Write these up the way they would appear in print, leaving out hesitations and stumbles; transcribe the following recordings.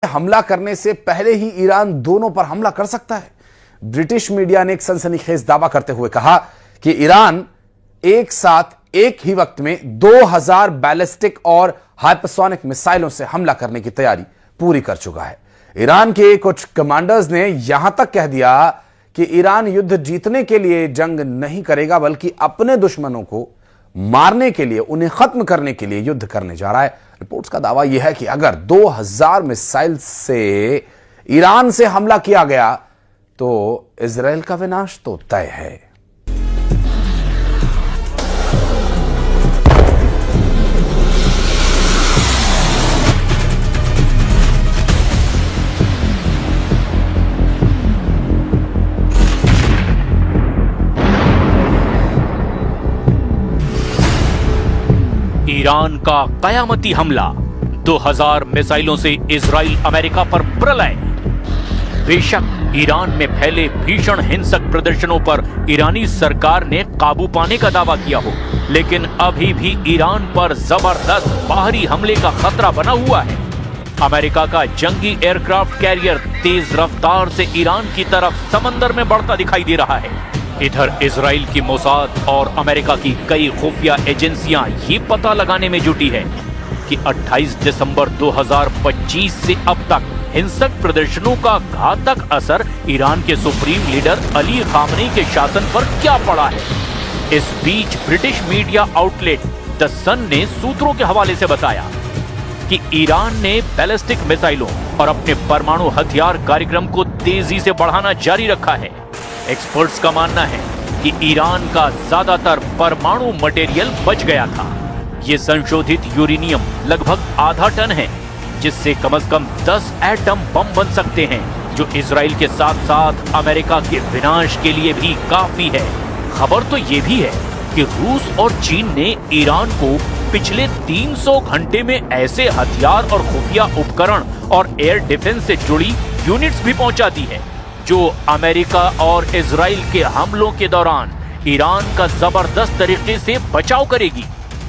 हमला करने से पहले ही ईरान दोनों पर हमला कर सकता है। ब्रिटिश मीडिया ने एक सनसनीखेज दावा करते हुए कहा कि ईरान एक साथ एक ही वक्त में 2000 बैलिस्टिक और हाइपरसोनिक मिसाइलों से हमला करने की तैयारी पूरी कर चुका है। ईरान के कुछ कमांडर्स ने यहां तक कह दिया कि ईरान युद्ध जीतने के लिए जंग नहीं करेगा, बल्कि अपने दुश्मनों को मारने के लिए, उन्हें खत्म करने के लिए युद्ध करने जा रहा है। रिपोर्ट्स का दावा यह है कि अगर 2000 मिसाइल से ईरान से हमला किया गया तो इजराइल का विनाश तो तय है। ईरान का कयामती हमला, 2000 मिसाइलों से इजराइल अमेरिका पर प्रलय। बेशक ईरान में फैले भीषण हिंसक प्रदर्शनों पर ईरानी सरकार ने काबू पाने का दावा किया हो, लेकिन अभी भी ईरान पर जबरदस्त बाहरी हमले का खतरा बना हुआ है। अमेरिका का जंगी एयरक्राफ्ट कैरियर तेज रफ्तार से ईरान की तरफ समंदर में बढ़ता दिखाई दे रहा है। इधर इजराइल की मोसाद और अमेरिका की कई खुफिया एजेंसियां ये पता लगाने में जुटी है कि 28 दिसंबर 2025 से अब तक हिंसक प्रदर्शनों का घातक असर ईरान के सुप्रीम लीडर अली खामनेई के शासन पर क्या पड़ा है। इस बीच ब्रिटिश मीडिया आउटलेट द सन ने सूत्रों के हवाले से बताया कि ईरान ने बैलिस्टिक मिसाइलों और अपने परमाणु हथियार कार्यक्रम को तेजी से बढ़ाना जारी रखा है। एक्सपर्ट्स का मानना है कि ईरान का ज्यादातर परमाणु मटेरियल बच गया था। ये संशोधित यूरेनियम लगभग आधा टन है, जिससे कम से कम 10 एटम बम बन सकते हैं, जो इजराइल के साथ साथ अमेरिका के विनाश के लिए भी काफी है। खबर तो ये भी है कि रूस और चीन ने ईरान को पिछले 300 घंटे में ऐसे हथियार और खुफिया उपकरण और एयर डिफेंस से जुड़ी यूनिट्स भी पहुंचा दी है, जो अमेरिका और इजराइल के हमलों के दौरान ईरान का जबरदस्त तरीके से बचाव करेगी।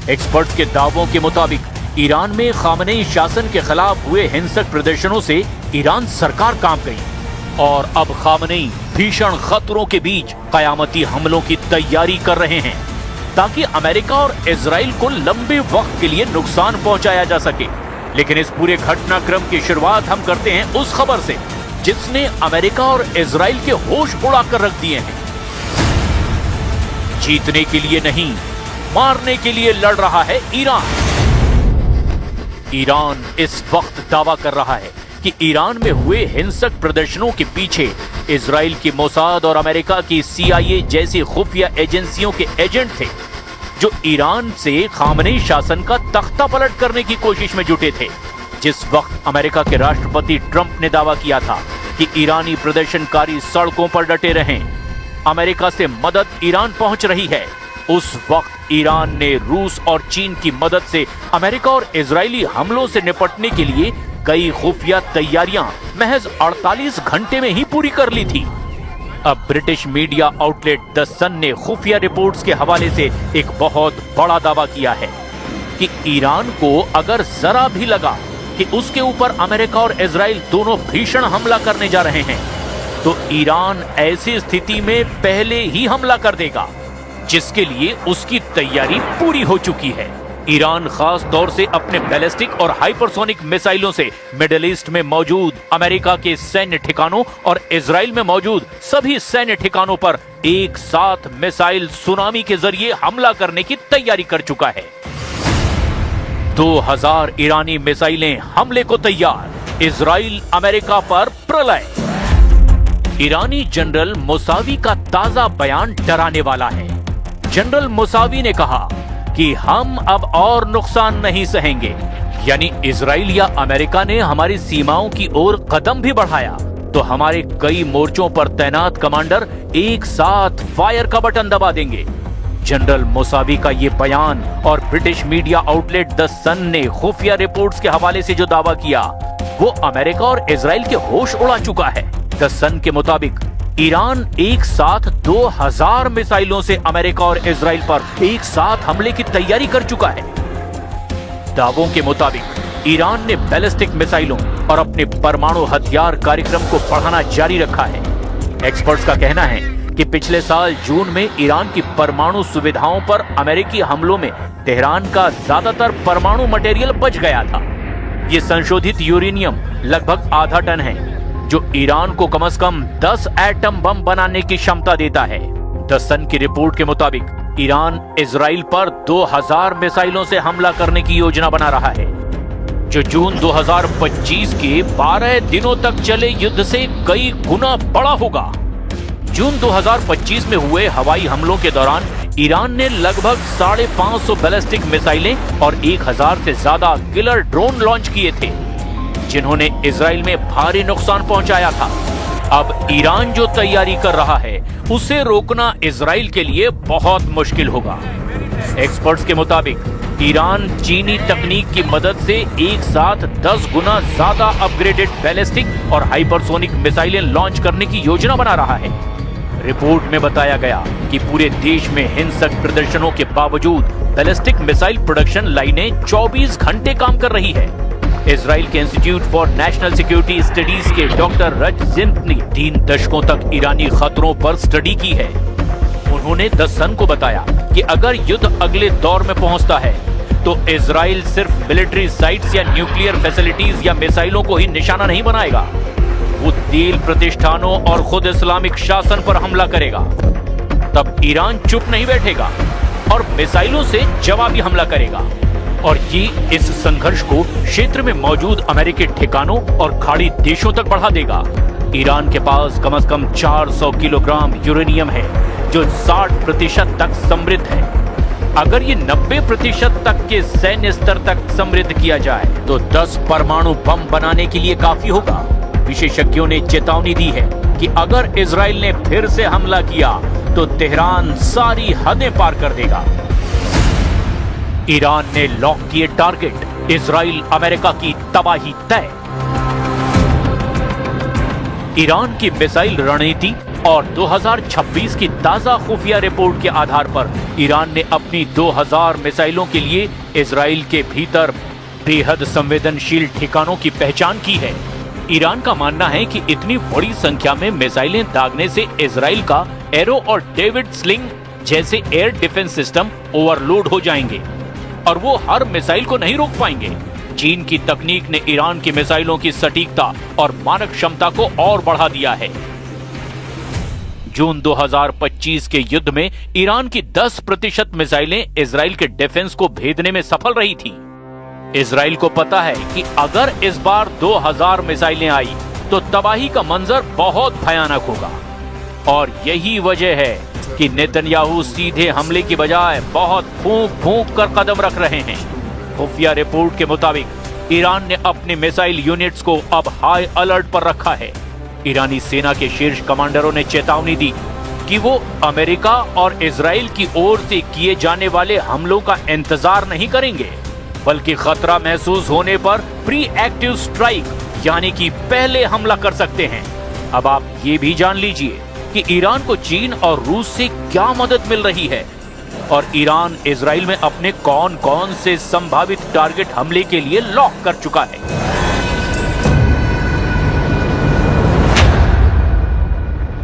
एक्सपर्ट्स के दावों के मुताबिक ईरान में खामनेई शासन के खिलाफ हुए हिंसक प्रदर्शनों से ईरान सरकार कांप गई और अब खामनेई भीषण खतरों के बीच कयामती हमलों की तैयारी कर रहे हैं, ताकि अमेरिका और इजराइल को लंबे वक्त के लिए नुकसान पहुंचाया जा सके। लेकिन इस पूरे घटनाक्रम की शुरुआत हम करते हैं उस खबर से जिसने अमेरिका और इजराइल के होश उड़ाकर रख दिए हैं। जीतने के लिए नहीं, मारने के लिए लड़ रहा है ईरान। ईरान इस वक्त दावा कर रहा है कि ईरान में हुए हिंसक प्रदर्शनों के पीछे इजराइल की मोसाद और अमेरिका की CIA जैसी खुफिया एजेंसियों के एजेंट थे, जो ईरान से खामनेई शासन का तख्ता पलट करने की कोशिश में जुटे थे। जिस वक्त अमेरिका के राष्ट्रपति ट्रंप ने दावा किया था कि ईरानी प्रदर्शनकारी सड़कों पर डटे रहें, अमेरिका से मदद ईरान पहुंच रही है, उस वक्त ईरान ने रूस और चीन की मदद से अमेरिका और इजरायली हमलों से निपटने के लिए कई खुफिया तैयारियां महज 48 घंटे में ही पूरी कर ली थी। अब ब्रिटिश मीडिया आउटलेट द सन ने खुफिया रिपोर्ट्स के हवाले से एक बहुत बड़ा दावा किया है कि ईरान को अगर जरा भी लगा कि उसके ऊपर अमेरिका और इजराइल दोनों भीषण हमला करने जा रहे हैं, तो ईरान ऐसी स्थिति में पहले ही हमला कर देगा, जिसके लिए उसकी तैयारी पूरी हो चुकी है। ईरान खास तौर से अपने बैलिस्टिक और हाइपरसोनिक मिसाइलों से मिडिल ईस्ट में मौजूद अमेरिका के सैन्य ठिकानों और इजराइल में मौजूद सभी सैन्य ठिकानों पर एक साथ मिसाइल सुनामी के जरिए हमला करने की तैयारी कर चुका है। 2000 ईरानी मिसाइलें हमले को तैयार, इजराइल अमेरिका पर प्रलय। ईरानी जनरल मुसावी का ताजा बयान डराने वाला है। जनरल मुसावी ने कहा कि हम अब और नुकसान नहीं सहेंगे, यानी इजराइल या अमेरिका ने हमारी सीमाओं की ओर कदम भी बढ़ाया तो हमारे कई मोर्चों पर तैनात कमांडर एक साथ फायर का बटन दबा देंगे। जनरल मुसावी का ये बयान और ब्रिटिश मीडिया आउटलेट द सन ने खुफिया रिपोर्ट्स के हवाले से जो दावा किया, वो अमेरिका और इजराइल के होश उड़ा चुका है। द सन के मुताबिक ईरान एक साथ 2000 मिसाइलों से अमेरिका और इजराइल पर एक साथ हमले की तैयारी कर चुका है। दावों के मुताबिक ईरान ने बैलिस्टिक मिसाइलों और अपने परमाणु हथियार कार्यक्रम को बढ़ाना जारी रखा है। एक्सपर्ट्स का कहना है कि पिछले साल जून में ईरान की परमाणु सुविधाओं पर अमेरिकी हमलों में तेहरान का ज्यादातर परमाणु मटेरियल बच गया था। ये संशोधित यूरेनियम लगभग आधा टन है, जो ईरान को कम से कम 10 एटम बम बनाने की क्षमता देता है। द सन की रिपोर्ट के मुताबिक ईरान इजराइल पर 2000 मिसाइलों से हमला करने की योजना बना रहा है, जो जून 2025 के 12 दिनों तक चले युद्ध से कई गुना बड़ा होगा। जून 2025 में हुए हवाई हमलों के दौरान ईरान ने लगभग 550 बैलिस्टिक मिसाइलें और 1000 से ज्यादा किलर ड्रोन लॉन्च किए थे, जिन्होंने इजराइल में भारी नुकसान पहुंचाया था। अब ईरान जो तैयारी कर रहा है, उसे रोकना इजराइल के लिए बहुत मुश्किल होगा। एक्सपर्ट्स के मुताबिक ईरान चीनी तकनीक की मदद से एक साथ 10 गुना ज्यादा अपग्रेडेड बैलिस्टिक और हाइपरसोनिक मिसाइलें लॉन्च करने की योजना बना रहा है। रिपोर्ट में बताया गया कि पूरे देश में हिंसक प्रदर्शनों के बावजूद बैलिस्टिक मिसाइल प्रोडक्शन लाइनें 24 घंटे काम कर रही है। इजराइल के institute for national security studies के डॉक्टर रज जिंत ने 3 दशकों तक ईरानी खतरों पर स्टडी की है। उन्होंने द सन को बताया कि अगर युद्ध अगले दौर में पहुंचता है, तो इजराइल सिर्फ मिलिट्री साइट्स या न्यूक्लियर फैसिलिटीज या मिसाइलों को ही निशाना नहीं बनाएगा, वो तेल प्रतिष्ठानों और खुद इस्लामिक शासन पर हमला करेगा। तब ईरान चुप नहीं बैठेगा और मिसाइलों से जवाबी हमला करेगा, और ये इस संघर्ष को क्षेत्र में मौजूद अमेरिकी ठिकानों और खाड़ी देशों तक बढ़ा देगा। ईरान के पास कम से कम 400 किलोग्राम यूरेनियम है, जो 60% तक समृद्ध है। अगर ये 90% तक के सैन्य स्तर तक समृद्ध किया जाए, तो 10 परमाणु बम बनाने के लिए काफी होगा। विशेषज्ञों ने चेतावनी दी है कि अगर इजराइल ने फिर से हमला किया, तो तेहरान सारी हदें पार कर देगा। ईरान ने लॉक किए टारगेट, इजराइल अमेरिका की तबाही तय। ईरान की मिसाइल रणनीति और 2026 की ताजा खुफिया रिपोर्ट के आधार पर ईरान ने अपनी 2000 मिसाइलों के लिए इजराइल के भीतर बेहद संवेदनशील ठिकानों की पहचान की है। ईरान का मानना है कि इतनी बड़ी संख्या में मिसाइलें दागने से इजराइल का एरो और डेविड स्लिंग जैसे एयर डिफेंस सिस्टम ओवरलोड हो जाएंगे और वो हर मिसाइल को नहीं रोक पाएंगे। चीन की तकनीक ने ईरान की मिसाइलों की सटीकता और मानक क्षमता को और बढ़ा दिया है। जून 2025 के युद्ध में ईरान की 10% मिसाइलें इजराइल के डिफेंस को भेदने में सफल रही थी। इजराइल को पता है कि अगर इस बार 2000 मिसाइलें आई, तो तबाही का मंजर बहुत भयानक होगा, और यही वजह है कि नेतन्याहू सीधे हमले की बजाय बहुत फूंक फूंक कर कदम रख रहे हैं। खुफिया रिपोर्ट के मुताबिक ईरान ने अपने मिसाइल यूनिट्स को अब हाई अलर्ट पर रखा है। ईरानी सेना के शीर्ष कमांडरों ने चेतावनी दी कि वो अमेरिका और इजराइल की ओर से किए जाने वाले हमलों का इंतजार नहीं करेंगे, बल्कि खतरा महसूस होने पर प्री एक्टिव स्ट्राइक यानी कि पहले हमला कर सकते हैं। अब आप ये भी जान लीजिए कि ईरान को चीन और रूस से क्या मदद मिल रही है, और ईरान इजराइल में अपने कौन कौन से संभावित टारगेट हमले के लिए लॉक कर चुका है।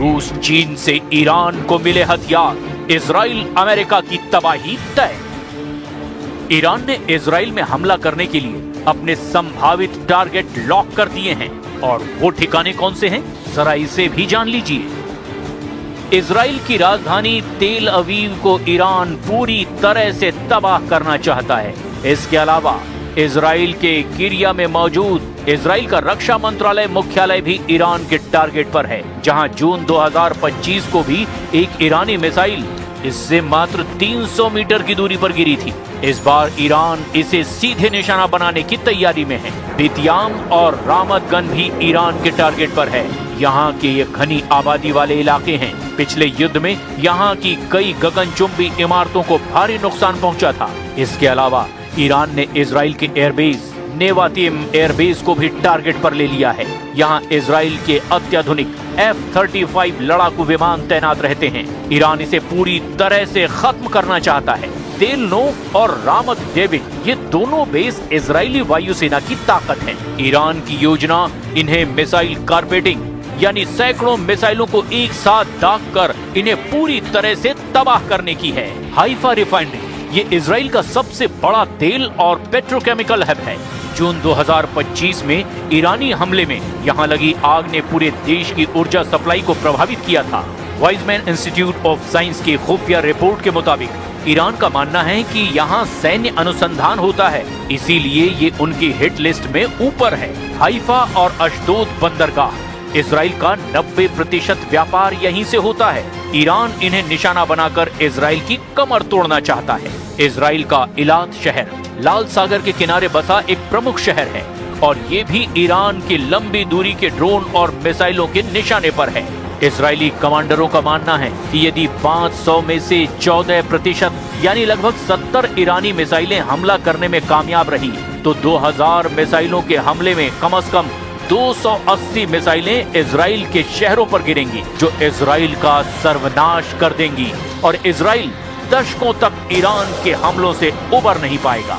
रूस चीन से ईरान को मिले हथियार, इजराइल अमेरिका की तबाही तय। ईरान ने इजराइल में हमला करने के लिए अपने संभावित टारगेट लॉक कर दिए हैं, और वो ठिकाने कौन से हैं, जरा इसे भी जान लीजिए। इजराइल की राजधानी तेल अवीव को ईरान पूरी तरह से तबाह करना चाहता है। इसके अलावा इजराइल के किरिया में मौजूद इजराइल का रक्षा मंत्रालय मुख्यालय भी ईरान के टारगेट पर है, जहां जून 2025 को भी एक ईरानी मिसाइल इससे मात्र 300 मीटर की दूरी पर गिरी थी। इस बार ईरान इसे सीधे निशाना बनाने की तैयारी में है। बितियाम और रामत गन भी ईरान के टारगेट पर है। यहाँ के ये घनी आबादी वाले इलाके हैं। पिछले युद्ध में यहाँ की कई गगनचुंबी इमारतों को भारी नुकसान पहुंचा था। इसके अलावा ईरान ने इजराइल के एयरबेस नेवातिम एयरबेस को भी टारगेट पर ले लिया है। यहाँ इजराइल के अत्याधुनिक F-35 लड़ाकू विमान तैनात रहते हैं। ईरान इसे पूरी तरह से खत्म करना चाहता है। तेल नोफ और रामत डेविड, ये दोनों बेस इजरायली वायुसेना की ताकत है। ईरान की योजना इन्हें मिसाइल कारपेटिंग यानी सैकड़ों मिसाइलों को एक साथ दाग कर इन्हें पूरी तरह से तबाह करने की है। हाइफा रिफाइनरी ये इजराइल का सबसे बड़ा तेल और पेट्रोकेमिकल हब है। जून 2025 में ईरानी हमले में यहाँ लगी आग ने पूरे देश की ऊर्जा सप्लाई को प्रभावित किया था। वाइजमैन इंस्टीट्यूट ऑफ साइंस की खुफिया रिपोर्ट के मुताबिक ईरान का मानना है कि यहाँ सैन्य अनुसंधान होता है, इसीलिए ये उनकी हिट लिस्ट में ऊपर है। हाइफा और अशदोद बंदरगाह, इजराइल का 90% व्यापार यहीं से होता है। ईरान इन्हें निशाना बनाकर इजराइल की कमर तोड़ना चाहता है। इजराइल का इलात शहर लाल सागर के किनारे बसा एक प्रमुख शहर है और ये भी ईरान की लंबी दूरी के ड्रोन और मिसाइलों के निशाने पर है। इजरायली कमांडरों का मानना है कि यदि 500 में से 14% यानी लगभग 70 ईरानी मिसाइलें हमला करने में कामयाब रही तो 2000 मिसाइलों के हमले में कम से कम 280 मिसाइलें इजराइल के शहरों पर गिरेंगी, जो इजराइल का सर्वनाश कर देंगी और इजराइल दशकों तक ईरान के हमलों से उबर नहीं पाएगा।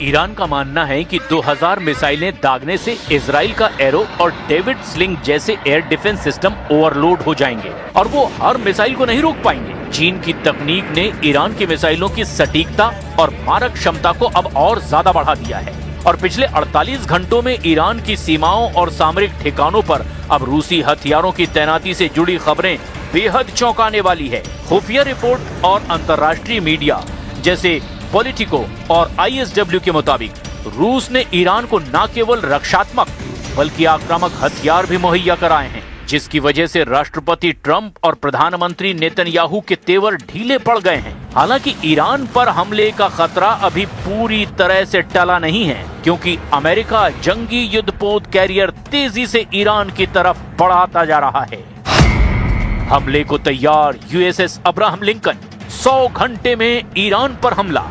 ईरान का मानना है कि 2000 मिसाइलें दागने से इजराइल का एरो और डेविड स्लिंग जैसे एयर डिफेंस सिस्टम ओवरलोड हो जाएंगे और वो हर मिसाइल को नहीं रोक पाएंगे। चीन की तकनीक ने ईरान की मिसाइलों की सटीकता और मारक क्षमता को अब और ज्यादा बढ़ा दिया है और पिछले 48 घंटों में ईरान की सीमाओं और सामरिक ठिकानों पर अब रूसी हथियारों की तैनाती से जुड़ी खबरें बेहद चौंकाने वाली है। खुफिया रिपोर्ट और अंतर्राष्ट्रीय मीडिया जैसे पॉलिटिको और ISW के मुताबिक रूस ने ईरान को न केवल रक्षात्मक बल्कि आक्रामक हथियार भी मुहैया कराए हैं, जिसकी वजह से राष्ट्रपति ट्रंप और प्रधानमंत्री नेतन्याहू के तेवर ढीले पड़ गए हैं। हालांकि ईरान पर हमले का खतरा अभी पूरी तरह से टला नहीं है, क्योंकि अमेरिका जंगी युद्धपोत कैरियर तेजी से ईरान की तरफ बढ़ाता जा रहा है। हमले को तैयार USS अब्राहम लिंकन, 100 घंटे में ईरान पर हमला।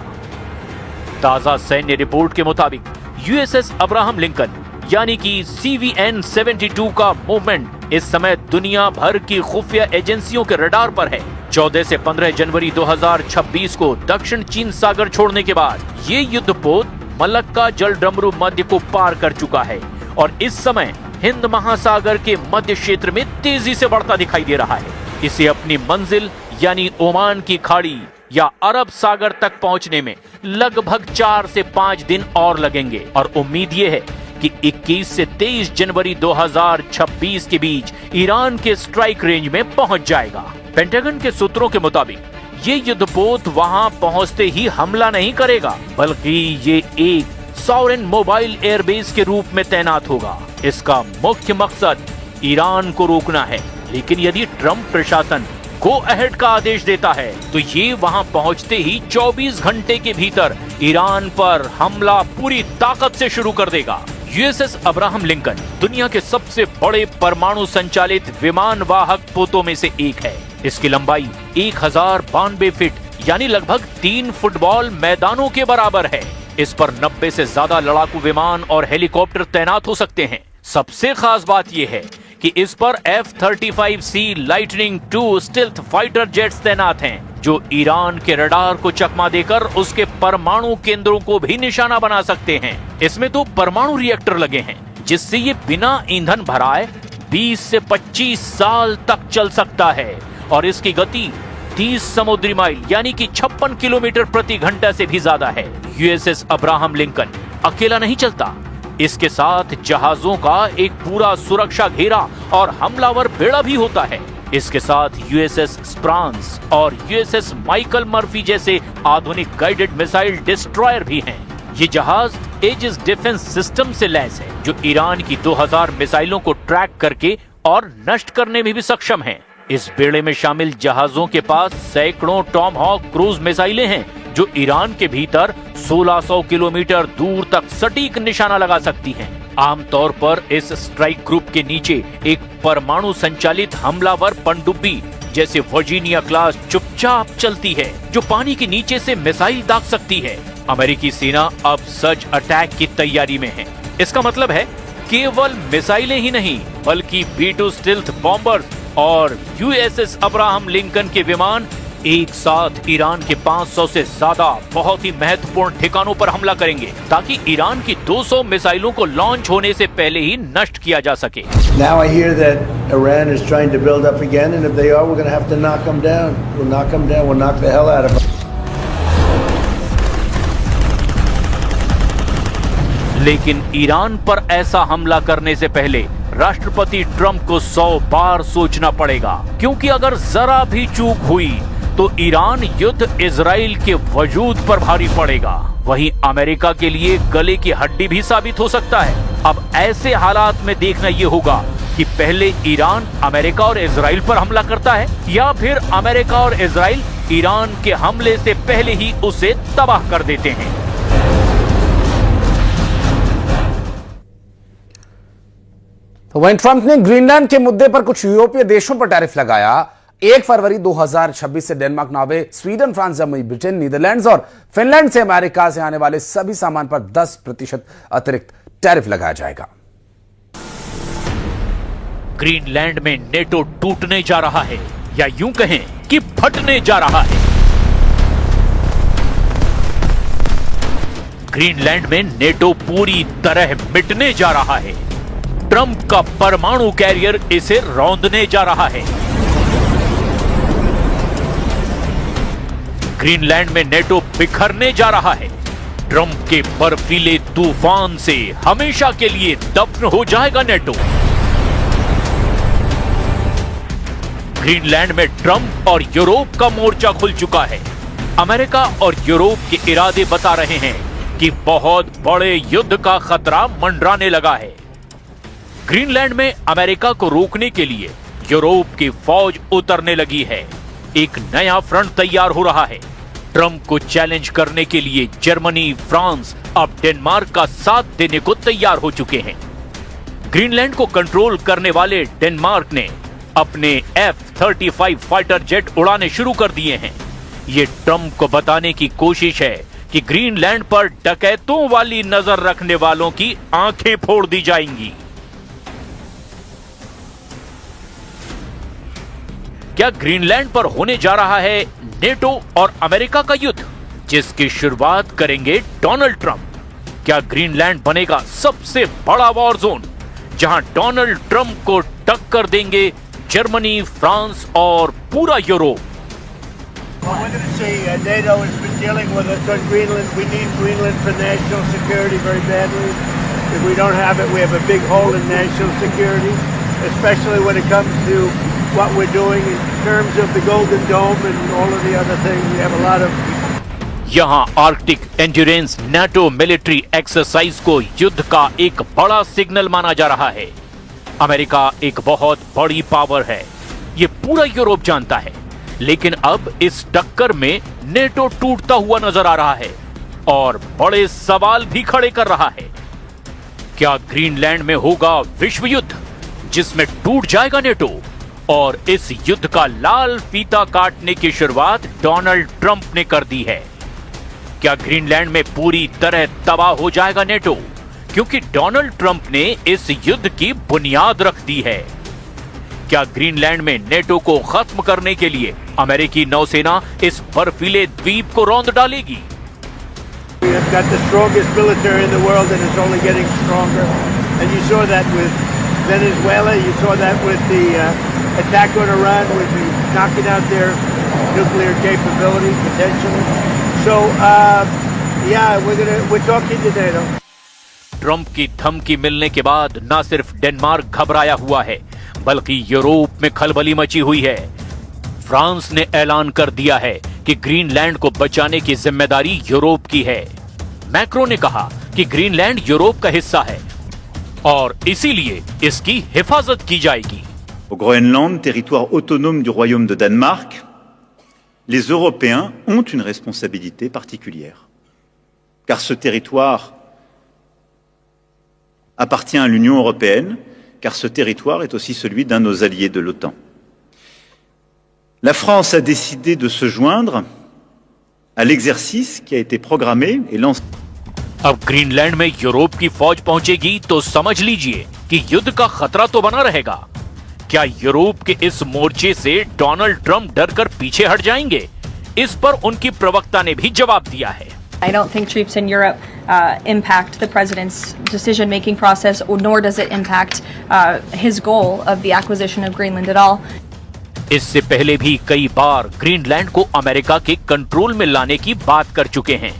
ताजा सैन्य रिपोर्ट के मुताबिक USS अब्राहम लिंकन यानी कि CVN-72 का मूवमेंट इस समय दुनिया भर की खुफिया एजेंसियों के रडार पर है। 14 से 15 जनवरी 2026 को दक्षिण चीन सागर छोड़ने के बाद ये युद्धपोत मलक्का जल डमरू मध्य को पार कर चुका है और इस समय हिंद महासागर के मध्य क्षेत्र में तेजी से बढ़ता दिखाई दे रहा है। इसे अपनी मंजिल यानी ओमान की खाड़ी या अरब सागर तक पहुंचने में लगभग 4 से 5 दिन और लगेंगे और उम्मीद ये है कि 21 से 23 जनवरी 2026 के बीच ईरान के स्ट्राइक रेंज में पहुंच जाएगा। पेंटागन के सूत्रों के मुताबिक ये युद्धपोत वहां पहुंचते ही हमला नहीं करेगा, बल्कि ये एक सॉवरेन मोबाइल एयरबेस के रूप में तैनात होगा। इसका मुख्य मकसद ईरान को रोकना है, लेकिन यदि ट्रंप प्रशासन गो अहेड का आदेश देता है तो ये वहां पहुंचते ही 24 घंटे के भीतर ईरान पर हमला पूरी ताकत से शुरू कर देगा। USS अब्राहम लिंकन दुनिया के सबसे बड़े परमाणु संचालित विमान वाहक पोतों में से एक है। इसकी लंबाई 1092 फीट यानी लगभग 3 फुटबॉल मैदानों के बराबर है। इस पर 90 से ज्यादा लड़ाकू विमान और हेलीकॉप्टर तैनात हो सकते हैं। सबसे खास बात यह है कि इस पर F-35C lightning 2 stealth fighter jets तैनात हैं, जो ईरान के रडार को चकमा देकर उसके परमाणु केंद्रों को भी निशाना बना सकते हैं। इसमें 2 परमाणु रिएक्टर लगे हैं, जिससे ये बिना ईंधन भराए 20 से 25 साल तक चल सकता है और इसकी गति 30 समुद्री माइल यानी कि 56 किलोमीटर प्रति घंटा से भी ज्यादा है। यूएसएस अब्राहम लिंकन अकेला नहीं चलता, इसके साथ जहाजों का एक पूरा सुरक्षा घेरा और हमलावर बेड़ा भी होता है। इसके साथ यूएसएस स्प्रांस और यूएसएस माइकल मर्फी जैसे आधुनिक गाइडेड मिसाइल डिस्ट्रॉयर भी हैं। ये जहाज एजिस डिफेंस सिस्टम से लैस है जो ईरान की 2000 मिसाइलों को ट्रैक करके और नष्ट करने में भी सक्षम है। इस बेड़े में शामिल जहाजों के पास सैकड़ों टॉमहॉक क्रूज मिसाइलें हैं जो ईरान के भीतर 1600 किलोमीटर दूर तक सटीक निशाना लगा सकती हैं। आमतौर पर इस स्ट्राइक ग्रुप के नीचे एक परमाणु संचालित हमलावर पनडुब्बी जैसे वर्जीनिया क्लास चुपचाप चलती है जो पानी के नीचे से मिसाइल दाग सकती है। अमेरिकी सेना अब सर्च अटैक की तैयारी में है। इसका मतलब है केवल मिसाइलें ही नहीं बल्कि B-2 स्टिल्थ बॉम्बर्स और यूएसएस अब्राहम लिंकन के विमान एक साथ ईरान के 500 से ज्यादा बहुत ही महत्वपूर्ण ठिकानों पर हमला करेंगे ताकि ईरान की 200 मिसाइलों को लॉन्च होने से पहले ही नष्ट किया जा सके। Now I hear that Iran is trying to build up again, and if they are, we're going to have to knock them down. We'll knock them down. We'll knock the hell out of them. लेकिन Iran पर ऐसा हमला करने से पहले राष्ट्रपति Trump को 100 बार सोचना पड़ेगा, क्योंकि अगर जरा भी चूक हुई तो ईरान युद्ध इजराइल के वजूद पर भारी पड़ेगा। वहीं अमेरिका के लिए गले की हड्डी भी साबित हो सकता है। अब ऐसे हालात में देखना यह होगा कि पहले ईरान अमेरिका और इजराइल पर हमला करता है या फिर अमेरिका और इजराइल ईरान के हमले से पहले ही उसे तबाह कर देते हैं। तो वहीं ट्रंप ने ग्रीनलैंड के मुद्दे पर कुछ यूरोपीय देशों पर टैरिफ लगाया। 1 फरवरी 2026 से Denmark, Norway, Sweden, France, Germany, Britain, Netherlands और फिनलैंड से अमेरिका से आने वाले सभी सामान पर 10% अतिरिक्त टैरिफ लगाया जाएगा। ग्रीनलैंड में नेटो टूटने जा रहा है या यूं कहें कि फटने जा रहा है। ग्रीनलैंड में नेटो पूरी तरह मिटने जा रहा है। ट्रंप का परमाणु कैरियर इसे रौंदने जा रहा है। ग्रीनलैंड में नेटो बिखरने जा रहा है। ट्रंप के बर्फीले तूफान से हमेशा के लिए दफन हो जाएगा नेटो। ग्रीनलैंड में ट्रंप और यूरोप का मोर्चा खुल चुका है। अमेरिका और यूरोप के इरादे बता रहे हैं कि बहुत बड़े युद्ध का खतरा मंडराने लगा है। ग्रीनलैंड में अमेरिका को रोकने के लिए यूरोप की फौज उतरने लगी है। एक नया फ्रंट तैयार हो रहा है। ट्रंप को चैलेंज करने के लिए जर्मनी, फ्रांस अब डेनमार्क का साथ देने को तैयार हो चुके हैं। ग्रीनलैंड को कंट्रोल करने वाले डेनमार्क ने अपने F-35 फाइटर जेट उड़ाने शुरू कर दिए हैं। ये ट्रंप को बताने की कोशिश है कि ग्रीनलैंड पर डकैतों वाली नजर रखने वालों की आंखें फोड़ दी जाएंगी। क्या ग्रीनलैंड पर होने जा रहा है नेटो और अमेरिका का युद्ध, जिसकी शुरुआत करेंगे डोनाल्ड ट्रंप? क्या ग्रीनलैंड बनेगा सबसे बड़ा वॉर जोन, जहां डोनाल्ड ट्रंप को टक्कर देंगे जर्मनी, फ्रांस और पूरा Europe? Well, we're going to see NATO has been dealing with us on Greenland. We need Greenland for national security very badly. If we don't have it, we have a big hole in national security, especially when it comes to what we're doing in terms of the Golden Dome and all of the other things. We have a lot of यहां Arctic endurance NATO military exercise को युद्ध का एक बड़ा signal माना जा रहा है। अमेरिका एक बहुत बड़ी पावर है, ये पूरा यूरोप जानता है, लेकिन अब इस टक्कर में नेटो टूटता हुआ नजर आ रहा है और बड़े सवाल भी खड़े कर रहा है। क्या ग्रीनलैंड में होगा विश्व युद्ध जिसमें टूट जाएगा नेटो? और इस युद्ध का लाल फीता काटने की शुरुआत डोनाल्ड ट्रंप ने कर दी है। क्या ग्रीनलैंड में पूरी तरह तबाह हो जाएगा नेटो? क्योंकि डोनाल्ड ट्रंप ने इस युद्ध की बुनियाद रख दी है। क्या ग्रीनलैंड में नेटो को खत्म करने के लिए अमेरिकी नौसेना इस बर्फीले द्वीप को रौंद डालेगी? We have got the strongest military in the world and it's only getting stronger. And you saw that with Venezuela, you saw that with the attack on Iran, with the knocking out their nuclear capability potentially. So, yeah, we're talking to NATO. Trump की धमकी मिलने के बाद न सिर्फ Denmark घबराया हुआ है, बल्कि यूरोप में खलबली मची हुई है। फ्रांस ने ऐलान कर दिया है कि ग्रीनलैंड को बचाने की जिम्मेदारी यूरोप की है। मैक्रो ने कहा कि ग्रीनलैंड यूरोप का हिस्सा है और इसीलिए इसकी हिफाजत की जाएगी। Au Groenland, territoire autonome du royaume de Danemark, les Européens ont une responsabilité particulière. Car ce territoire appartient à l'Union européenne, car ce territoire est aussi celui d'un de nos alliés de l'OTAN. La France a décidé de se joindre à l'exercice qui a été programmé et lancé. अब Greenland में Europe की फौज पहुंचेगी तो समझ लीजिए कि युद्ध का खतरा तो बना रहेगा। क्या यूरोप के इस मोर्चे से डोनाल्ड ट्रंप डरकर पीछे हट जाएंगे? इस पर उनकी प्रवक्ता ने भी जवाब दिया है। I don't think troops in Europe impact the president's decision-making process, nor does it impact his goal of the acquisition of Greenland at all. इससे पहले भी कई बार ग्रीनलैंड को अमेरिका के कंट्रोल में लाने की बात कर चुके हैं,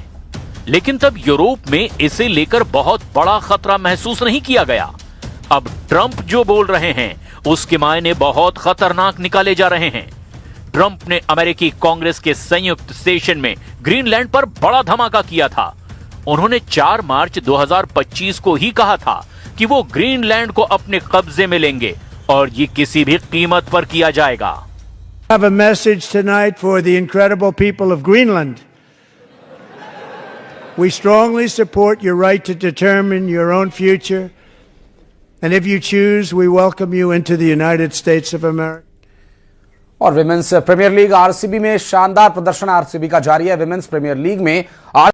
लेकिन तब यूरोप में इसे लेकर बहुत बड़ा खतरा महसूस नहीं किया गया। अब ट्रंप जो बोल रहे हैं उसके मायने बहुत खतरनाक निकाले जा रहे हैं। ट्रंप ने अमेरिकी कांग्रेस के संयुक्त सेशन में ग्रीनलैंड पर बड़ा धमाका किया था। उन्होंने 4 मार्च 2025 को ही कहा था कि वो ग्रीनलैंड को अपने कब्जे में लेंगे और ये किसी भी कीमत पर किया जाएगा। I have a message tonight for the incredible people of Greenland. We strongly support your right to determine your own future, and if you choose, we welcome you into the United States of America. और women's premier league RCB में शानदार प्रदर्शन RCB का जारी है। Women's premier league में आज